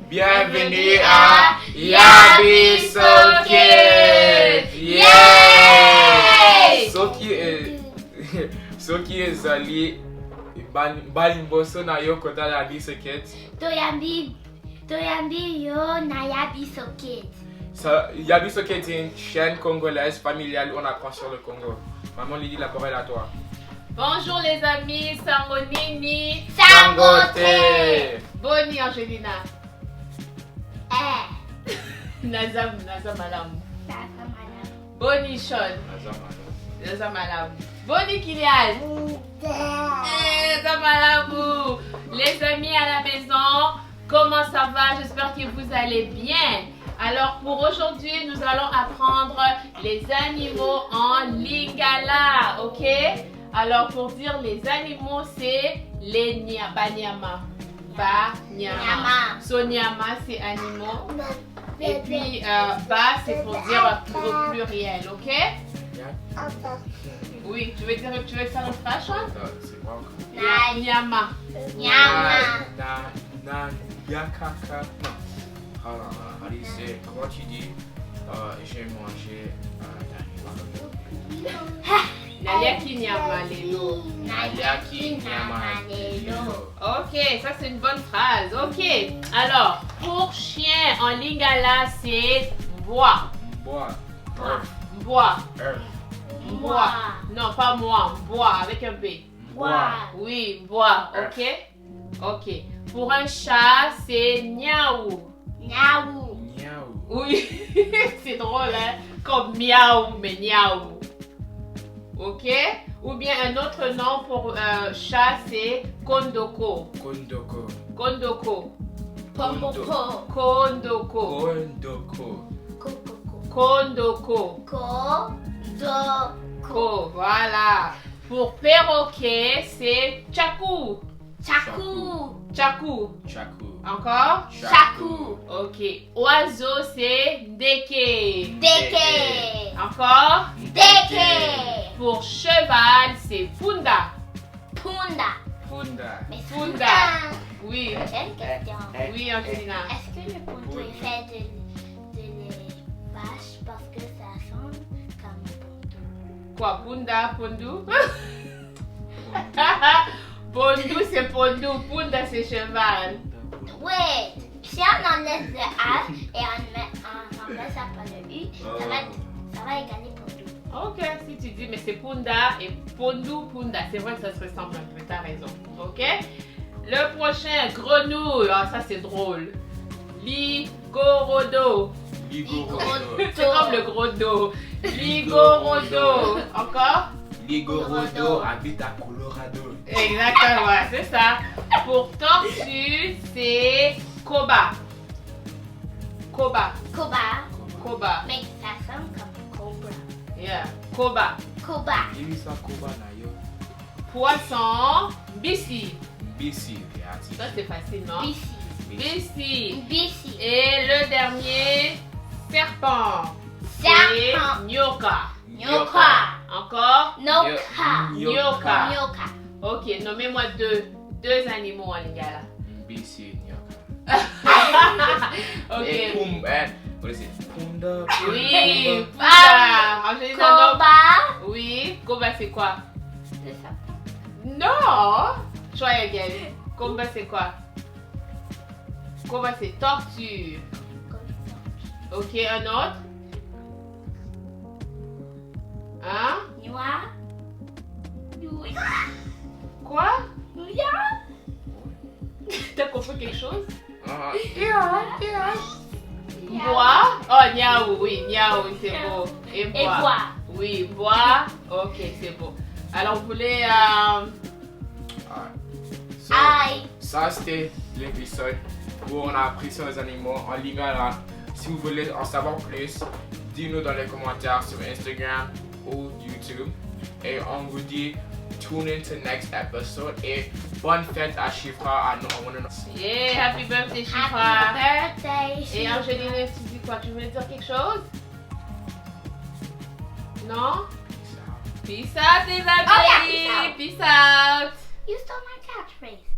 Bienvenue à Yabi Socket! Yay! Soki ezali balimboso na yo kota Yabi Socket. Toyambi yo na Yabi Socket. Yabi Socket est une chaîne congolaise familiale où on apprend sur le Congo. Maman Lydie, la parole à toi. Bonjour les amis, Sangonini. Sangote. Boni Angelina. Nazam Malam. Boni Sean. Nazam Malam. Boni Kylian. Nazam Malam. Les amis à la maison, comment ça va? J'espère que vous allez bien. Alors pour aujourd'hui, nous allons apprendre les animaux en lingala, ok? Alors pour dire les animaux, c'est les Banyama. Banyama. So Nyama, c'est animaux. Et puis Ba, c'est pour dire au pluriel, ok? Oui, tu veux faire une phrase, Sean? C'est quoi? Nyama. Yakaka. Alice, comment tu dis j'ai mangé Naliaki Nyama Lelo. Naliaki Nyama Lelo. Ok, ça c'est une bonne phrase. Ok, alors pour chien en lingala c'est Mbwa. Mbwa. Non, pas moi, Mbwa avec un B. Oui, Mbwa, ok. Ok. Pour un chat c'est Niaou. Oui, c'est drôle, hein? Comme miaou, mais niaou. Ok? Ou bien un autre nom pour chat, c'est Kondoko. Kondoko. Voilà. Pour perroquet, c'est Tchakou. Tchakou. Encore? Chakou. Ok. Oiseau, c'est Ndeke. Deke. Encore? Deke. Pour cheval, c'est Punda. Punda. Mais Punda. Oui. J'ai une question. Oui, Angelina. Est-ce que le ponto est fait de les vaches parce que ça sonne comme un ponto? Quoi? Punda, Pondu? Pondu, c'est Pondu. Punda, c'est cheval. Ouais. Si on enlève le H et on remplace ça par le U, ça va égaler ponto. Ok, si tu dis, mais c'est Punda et Pondu, Punda. C'est vrai que ça se ressemble un peu, t'as raison. Ok? Le prochain, grenouille. Ah, ça c'est drôle. Ligorodo. C'est comme le gros dos. Ligorodo. Encore? Ligorodo habite à Colorado. Exactement, c'est ça. Pour tortue, c'est Koba. Mais ça sonne comme cobra. Yeah, Koba. Dis ça Koba na yo. Poisson, Bissi. Bisi. Ça c'est facile, non? Bissi. Bissi. Et le dernier, serpent. Serpent. C'est Nyoka. Encore? Nyoka. Ok, nommez-moi deux animaux en lingala. Bisi, Nyoka. Ok. Et Punda. Oui, Punda. Angelina, non? Koba. Oui, Koba c'est quoi? Le sapin. Non! Try again. Koba c'est quoi? Koba c'est tortue. Ok, un autre? Hein? Quoi? T'as compris quelque chose? Bois? Oh, niaou, oui, niaou, c'est beau. Et bois. Oui, bois. Ok, c'est beau. Alors, vous voulez... Ça, c'était l'épisode où on a appris sur les animaux en lingala. Si vous voulez en savoir plus, dites-nous dans les commentaires sur Instagram ou YouTube. Et on vous dit, tune into next episode. Et bonne fête à Chifra. Yeah, happy birthday, Chifra. Happy birthday, Et Angelina, tu dis quoi? Tu voulais dire quelque chose? Non? Peace out, les amis. Oh, yeah, peace out. Peace out. You stole my catchphrase.